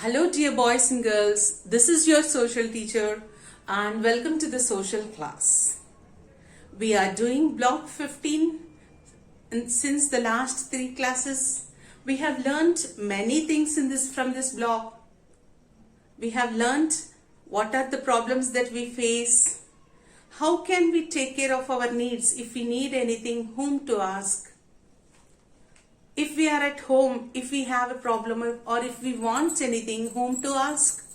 Hello dear boys and girls, this is your social teacher and welcome to the social class. We are doing block 15 and since the last 3 classes we have learnt many things from this block. We have learnt what are the problems that we face, how can we take care of our needs, if we need anything, whom to ask. If we are at home, if we have a problem or if we want anything, whom to ask.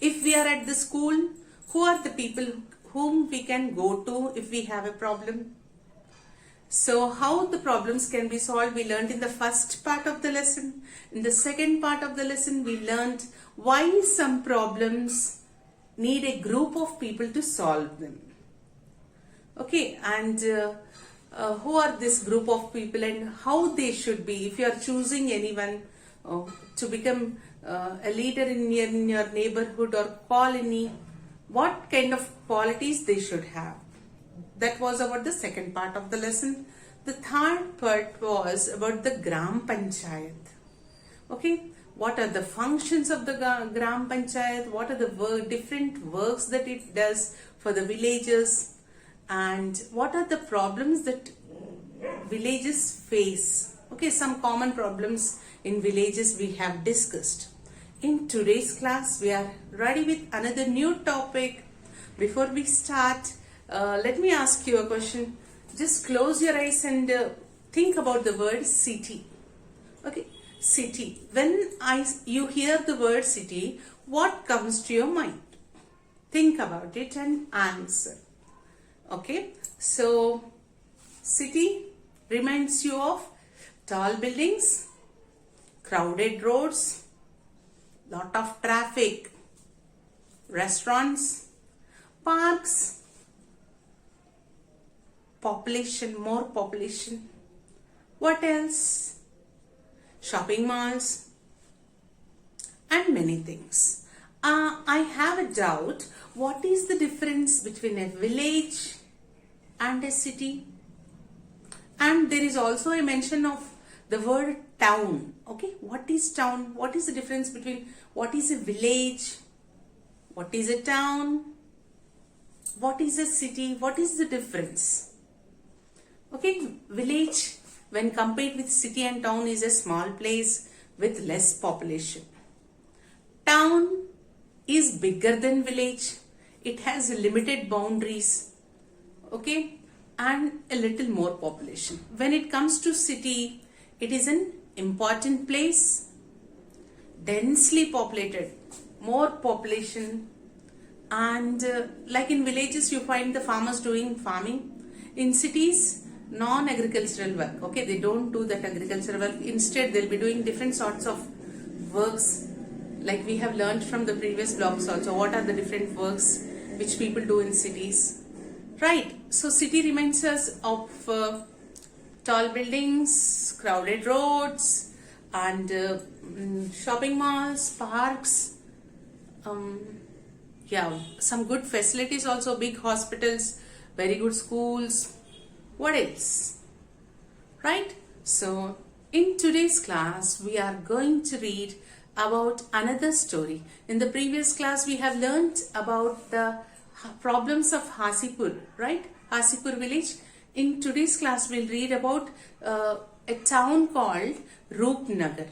If we are at the school, who are the people whom we can go to if we have a problem. So how the problems can be solved, we learned in the first part of the lesson. In the second part of the lesson, we learned why some problems need a group of people to solve them. Okay, and who are this group of people and how they should be. If you are choosing anyone to become a leader in your neighborhood or colony, what kind of qualities they should have. That was about the second part of the lesson. The third part was about the Gram Panchayat. Okay, what are the functions of the Gram Panchayat? What are the different works that it does for the villages? And what are the problems that villages face? Okay, some common problems in villages we have discussed. In today's class, we are ready with another new topic. Before we start, let me ask you a question. Just close your eyes and think about the word city. Okay, city. When you hear the word city, what comes to your mind? Think about it and answer. Okay, so city reminds you of tall buildings, crowded roads, lot of traffic, restaurants, parks, population, more population. What else? Shopping malls and many things. I have a doubt. What is the difference between a village and a city? And there is also a mention of the word town. Okay, what is town? What is the difference between what is a village? What is a town? What is a city? What is the difference? Okay, village when compared with city and town is a small place with less population. Town is bigger than village. It has limited boundaries, okay, and a little more population. When it comes to city, it is an important place, densely populated, more population, and like in villages you find the farmers doing farming. In cities, non-agricultural work, okay, they don't do that agricultural work. Instead, they'll be doing different sorts of works, like we have learned from the previous blocks also. What are the different works which people do in cities, right? So city reminds us of tall buildings, crowded roads, and shopping malls, parks, yeah, some good facilities also, big hospitals, very good schools. What else, right? So in today's class we are going to read about another story. In the previous class we have learnt about the problems of Hasipur, right? Hasipur village. In today's class we'll read about a town called Roopnagar,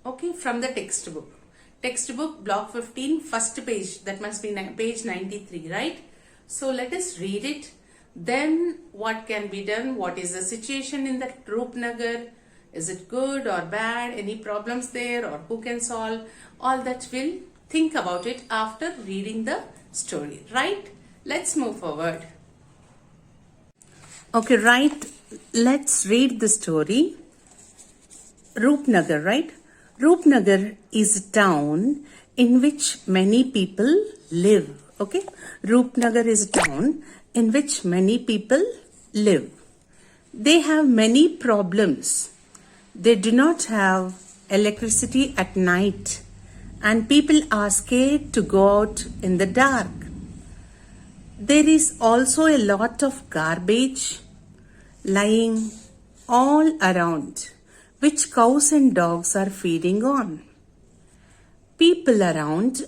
okay, from the textbook. Textbook block 15, first page, that must be page 93, right? So let us read it. Then what can be done? What is the situation in that Roopnagar? Is it good or bad? Any problems there or who can solve? All that we'll think about it after reading the story, right? Let's move forward. Okay, right. Let's read the story. Roopnagar, right? Roopnagar is a town in which many people live. Okay, Roopnagar is a town in which many people live. They have many problems. They do not have electricity at night and people are scared to go out in the dark. There is also a lot of garbage lying all around, which cows and dogs are feeding on. People people around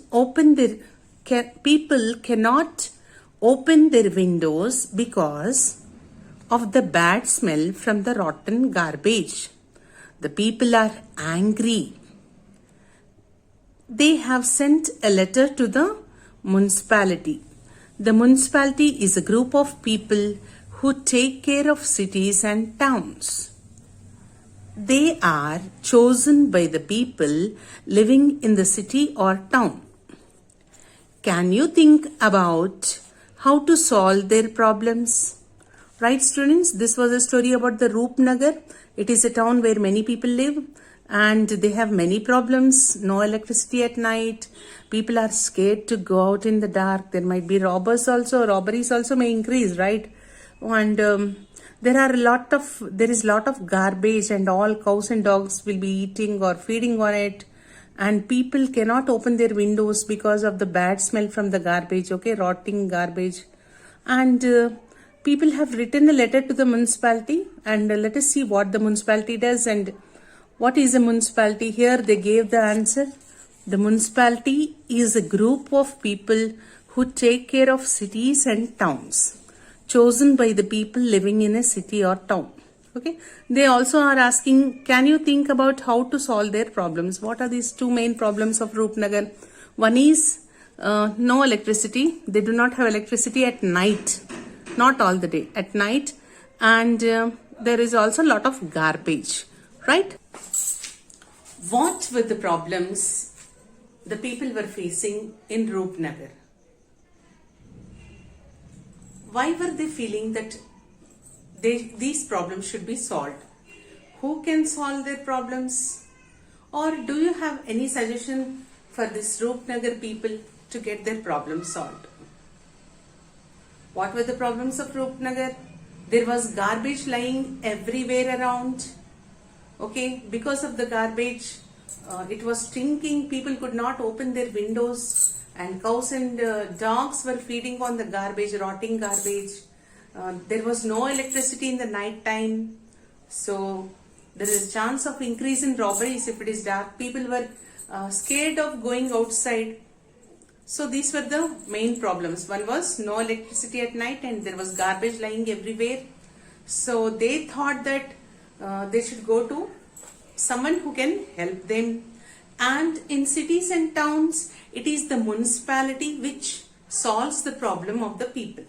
people cannot open their windows because of the bad smell from the rotten garbage. The people are angry. They have sent a letter to the municipality. The municipality is a group of people who take care of cities and towns. They are chosen by the people living in the city or town. Can you think about how to solve their problems? Right, students, this was a story about the Roopnagar. It is a town where many people live and they have many problems. No electricity at night. People are scared to go out in the dark. There might be robbers also. Robberies also may increase, right? And there is lot of garbage and all cows and dogs will be eating or feeding on it. And people cannot open their windows because of the bad smell from the garbage, okay, rotting garbage. And people have written a letter to the municipality, and let us see what the municipality does and what is a municipality. Here they gave the answer. The municipality is a group of people who take care of cities and towns, chosen by the people living in a city or town. Okay. They also are asking, can you think about how to solve their problems? What are these two main problems of Roopnagar? One is no electricity. They do not have electricity at night. Not all the day, at night. And there is also a lot of garbage, right? What were the problems the people were facing in Roopnagar? Why were they feeling that these problems should be solved? Who can solve their problems? Or do you have any suggestion for this Roopnagar people to get their problems solved? What were the problems of Roopnagar? There was garbage lying everywhere around. Okay, because of the garbage, it was stinking. People could not open their windows, and cows and dogs were feeding on the garbage, rotting garbage. There was no electricity in the night time, so there is a chance of increase in robberies if it is dark. People were scared of going outside. So these were the main problems. One was no electricity at night and there was garbage lying everywhere. So they thought that they should go to someone who can help them. And in cities and towns, it is the municipality which solves the problem of the people.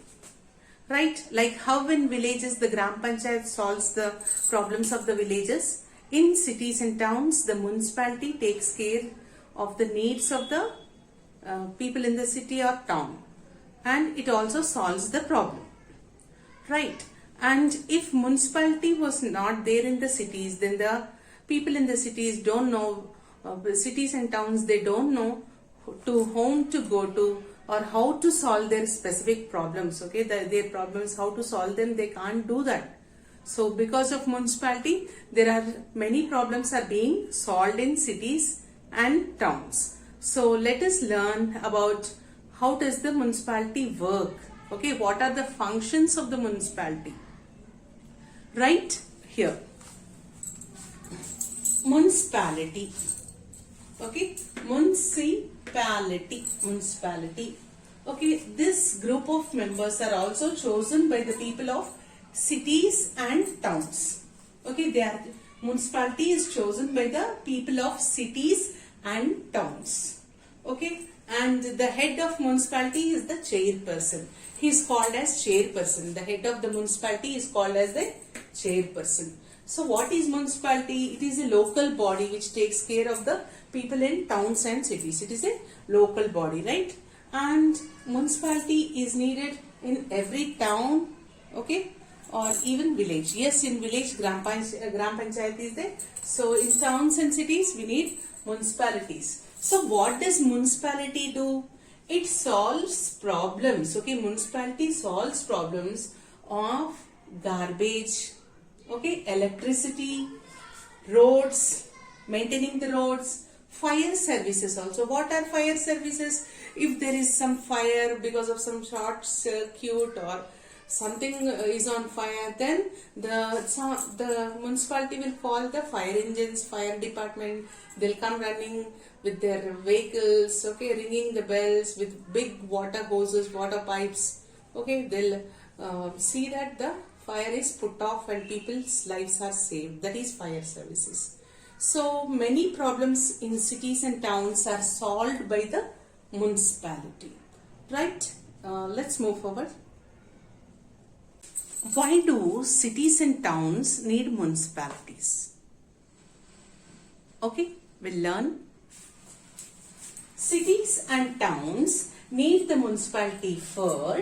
Right? Like how in villages the Gram Panchayat solves the problems of the villages. In cities and towns, the municipality takes care of the needs of the people in the city or town. And it also solves the problem. Right? And if municipality was not there in the cities, then the people in the cities don't know, cities and towns, they don't know to whom to go to or how to solve their specific problems. Okay, their problems, how to solve them, they can't do that. So because of municipality, there are many problems are being solved in cities and towns. So let us learn about how does the municipality work. Okay, what are the functions of the municipality? Right here. Municipality. Okay, municipality. Okay, this group of members are also chosen by the people of cities and towns. Okay, municipality is chosen by the people of cities and towns. Okay, and the head of municipality is the chairperson. He is called as chairperson. The head of the municipality is called as the chairperson. So what is municipality? It is a local body which takes care of the people in towns and cities. It is a local body, right? And municipality is needed in every town, okay, or even village. Yes, in village Gram Panchayat is there. So in towns and cities we need municipalities. So what does municipality do? It solves problems. Okay, municipality solves problems of garbage, okay, electricity, roads, maintaining the roads, fire services also. What are fire services? If there is some fire because of some short circuit or something is on fire, then the municipality will call the fire engines, fire department. They'll come running with their vehicles, okay, ringing the bells with big water hoses, water pipes. Okay, they'll see that the fire is put off and people's lives are saved. That is fire services. So many problems in cities and towns are solved by the municipality. Right? Let's move forward. Why do cities and towns need municipalities? Okay, we'll learn. Cities and towns need the municipality for.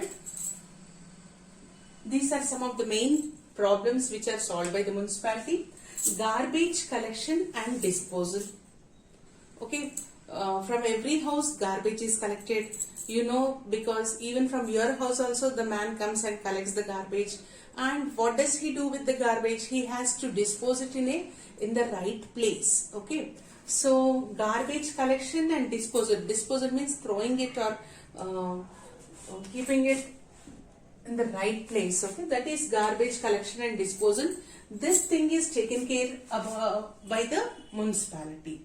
These are some of the main problems which are solved by the municipality. Garbage collection and disposal. Okay, from every house garbage is collected. You know, because even from your house also the man comes and collects the garbage. And what does he do with the garbage? He has to dispose it in the right place. Okay, so garbage collection and disposal. Disposal means throwing it or keeping it in the right place. Okay, that is garbage collection and disposal. This thing is taken care of by the municipality.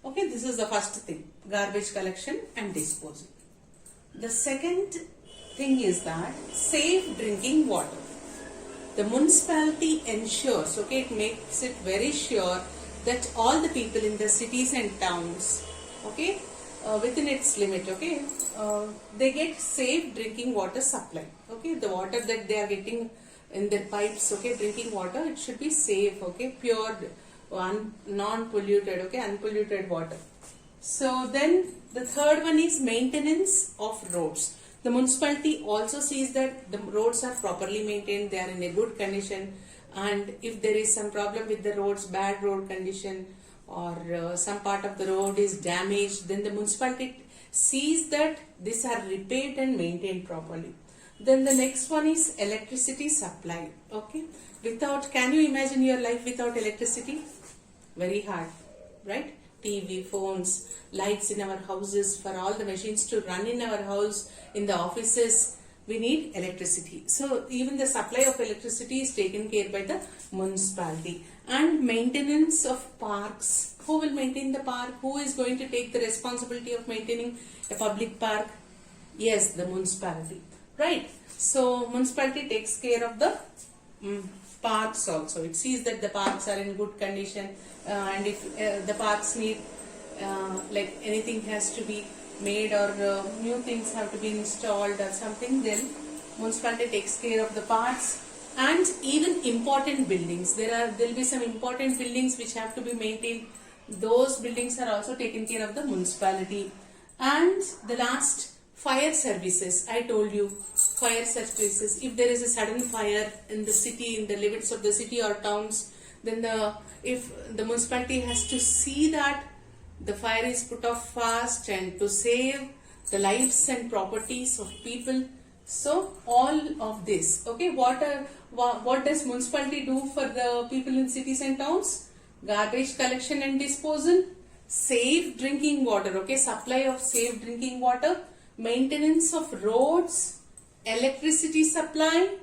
Okay, this is the first thing, garbage collection and disposal. The second thing is that safe drinking water. The municipality ensures, okay, it makes it very sure that all the people in the cities and towns, okay, within its limit, okay, they get safe drinking water supply. Okay, the water that they are getting in their pipes, okay, drinking water, it should be safe, okay, pure, non-polluted, okay, unpolluted water. So then the third one is maintenance of roads. The municipality also sees that the roads are properly maintained, they are in a good condition, and if there is some problem with the roads, bad road condition, or some part of the road is damaged, then the municipality sees that these are repaired and maintained properly. Then the next one is electricity supply. Okay, can you imagine your life without electricity? Very hard, right? TV, phones, lights in our houses, for all the machines to run in our house, in the offices, we need electricity. So even the supply of electricity is taken care by the municipality. And maintenance of parks. Who will maintain the park? Who is going to take the responsibility of maintaining a public park? Yes, the municipality. Right? So municipality takes care of the parks also. It sees that the parks are in good condition, and if the parks need like anything has to be made, or new things have to be installed or something, then municipality takes care of the parks. And even important buildings, there will be some important buildings which have to be maintained. Those buildings are also taken care of the municipality. And the last, fire services. I told you, fire services. If there is a sudden fire in the city, in the limits of the city or towns, then if the municipality has to see that the fire is put off fast and to save the lives and properties of people. So all of this, okay, what does municipality do for the people in cities and towns? Garbage collection and disposal, safe drinking water, okay, supply of safe drinking water, maintenance of roads, electricity supply,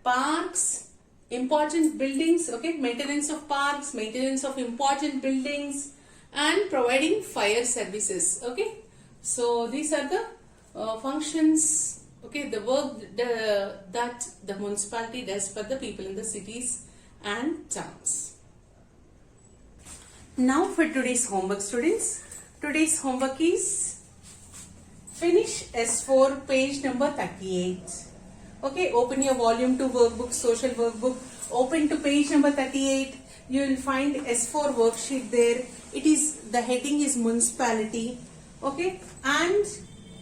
parks, important buildings, okay, maintenance of parks, maintenance of important buildings, and providing fire services. Okay, so these are the functions, okay, the work that the municipality does for the people in the cities and towns. Now for today's homework, students. Today's homework is finish S4 page number 38. Okay, open your volume 2 workbook, social workbook, open to page number 38. You will find S4 worksheet there. It is, the heading is municipality. Okay, and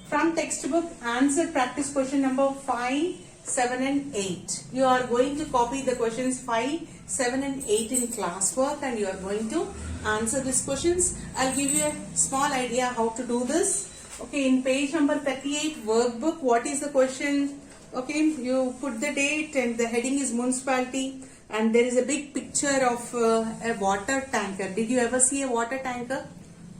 from textbook, answer practice question number 5, 7 and 8. You are going to copy the questions 5, 7 and 8 in classwork, and you are going to answer these questions. I'll give you a small idea how to do this. Okay, in page number 38 workbook, what is the question? Okay, you put the date and the heading is municipality, and there is a big picture of a water tanker. Did you ever see a water tanker?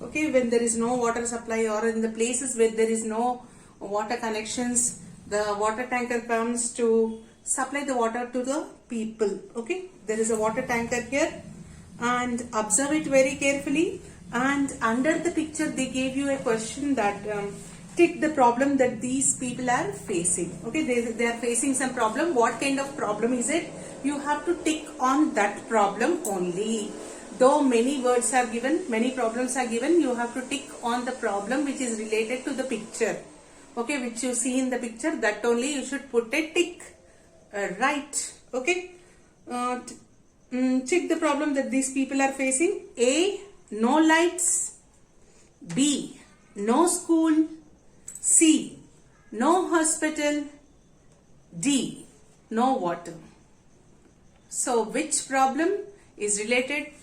Okay, when there is no water supply, or in the places where there is no water connections, the water tanker comes to supply the water to the people. Okay, there is a water tanker here, and observe it very carefully. And under the picture they gave you a question that tick the problem that these people are facing. Okay, they are facing some problem. What kind of problem is it? You have to tick on that problem only. Though many words are given, many problems are given, you have to tick on the problem which is related to the picture. Okay, which you see in the picture, that only you should put a tick. Right. Okay. Check the problem that these people are facing. A, no lights. B, no school. C, no hospital. D, no water. So which problem is related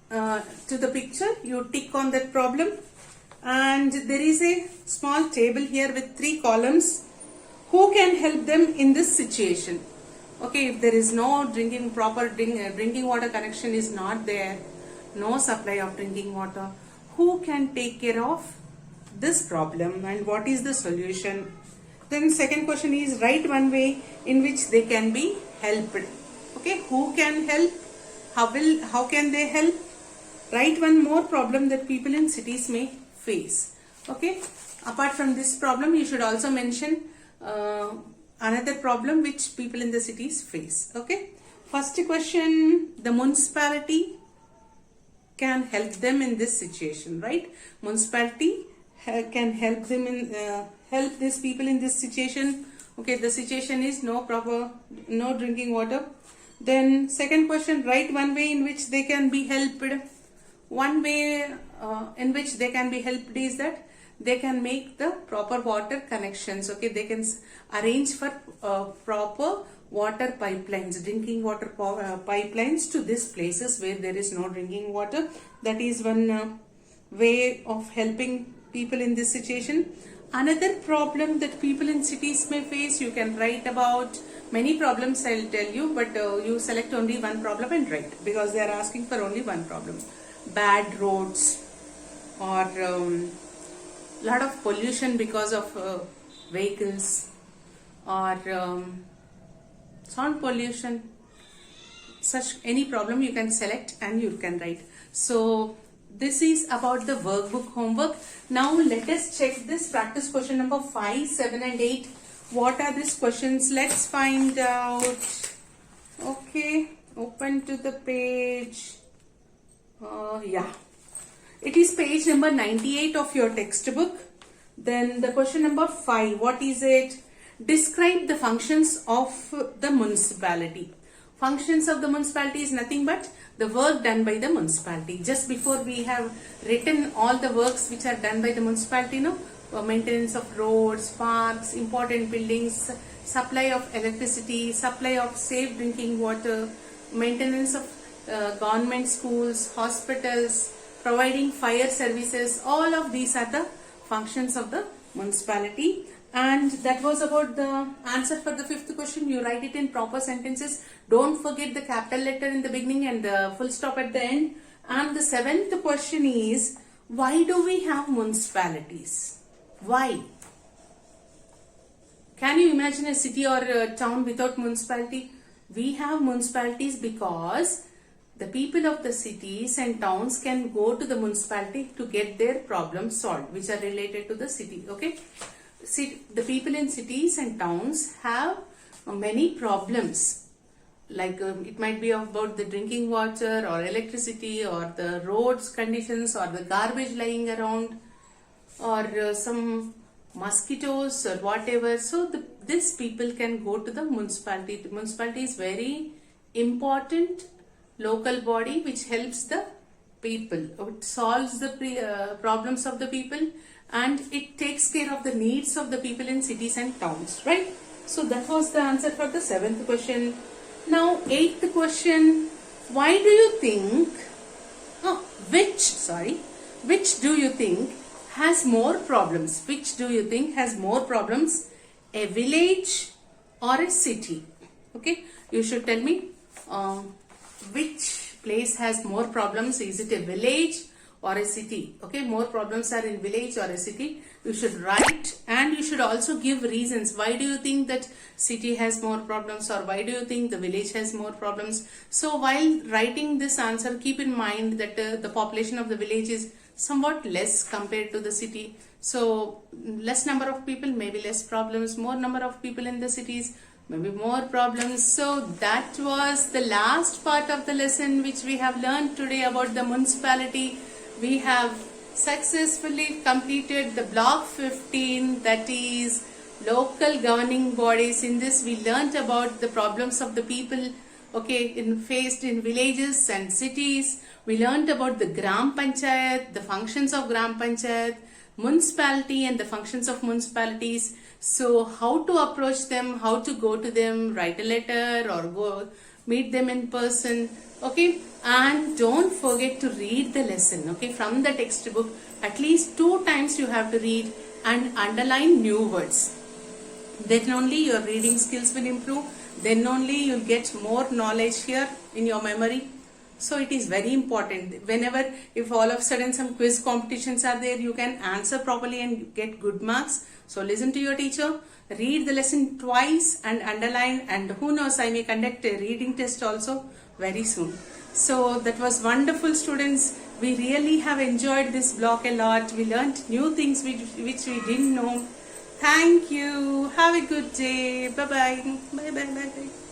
to the picture? You tick on that problem. And there is a small table here with 3 columns. Who can help them in this situation? Okay, if there is no proper drinking water connection is not there, no supply of drinking water, who can take care of this problem and what is the solution? Then second question is, write one way in which they can be helped. Okay, who can help? How can they help? Write one more problem that people in cities may face. Okay, apart from this problem, you should also mention another problem which people in the cities face. Okay, first question, the municipality can help them in this situation, right? Municipality can help them in help these people in this situation. Okay, the situation is no drinking water. Then second question, write one way in which they can be helped. One way in which they can be helped is that they can make the proper water connections. Okay, they can arrange for proper water pipelines, drinking water pipelines to these places where there is no drinking water. That is one way of helping people in this situation. Another problem that people in cities may face, you can write about many problems, I'll tell you, but you select only one problem and write, because they are asking for only one problem. Bad roads, or lot of pollution because of vehicles, or sound pollution. Such any problem you can select and you can write. So this is about the workbook homework. Now let us check this practice question number 5, 7 and 8. What are these questions? Let's find out. Okay, open to the page. Yeah, it is page number 98 of your textbook. Then the question number 5, what is it? Describe the functions of the municipality. Functions of the municipality is nothing but the work done by the municipality. Just before we have written all the works which are done by the municipality, maintenance of roads, parks, important buildings, supply of electricity, supply of safe drinking water, maintenance of government schools, hospitals, providing fire services. All of these are the functions of the municipality. And that was about the answer for the 5th question. You write it in proper sentences. Don't forget the capital letter in the beginning and the full stop at the end. And the 7th question is, why do we have municipalities? Why? Can you imagine a city or a town without municipality? We have municipalities because the people of the cities and towns can go to the municipality to get their problems solved, which are related to the city. Okay. The people in cities and towns have many problems, like it might be about the drinking water or electricity or the roads conditions or the garbage lying around or some mosquitoes or whatever. So these people can go to the municipality. The municipality is very important local body which helps the people. It solves the problems of the people, and it takes care of the needs of the people in cities and towns, right? So that was the answer for the 7th question. Now 8th question, why do you think, which do you think has more problems? Which do you think has more problems, a village or a city? Okay, you should tell me which place has more problems. Is it a village or a city? Okay, more problems are in village or a city. You should write, and you should also give reasons. Why do you think that city has more problems, or why do you think the village has more problems? So while writing this answer, keep in mind that the population of the village is somewhat less compared to the city. So less number of people, maybe less problems. More number of people in the cities, maybe more problems. So that was the last part of the lesson which we have learned today about the municipality. We have successfully completed the block 15, that is local governing bodies. In this we learnt about the problems of the people, okay, faced in villages and cities. We learnt about the Gram Panchayat, the functions of Gram Panchayat, municipality and the functions of municipalities. So how to approach them, how to go to them, write a letter or go meet them in person, okay. And don't forget to read the lesson, okay, from the textbook. At least 2 times you have to read and underline new words. Then only your reading skills will improve. Then only you'll get more knowledge here in your memory. So it is very important. Whenever, if all of a sudden some quiz competitions are there, you can answer properly and get good marks. So listen to your teacher, read the lesson twice and underline, and who knows, I may conduct a reading test also very soon. So that was wonderful, students. We really have enjoyed this block a lot. We learned new things which we didn't know. Thank you. Have a good day. Bye-bye. Bye-bye. Bye-bye.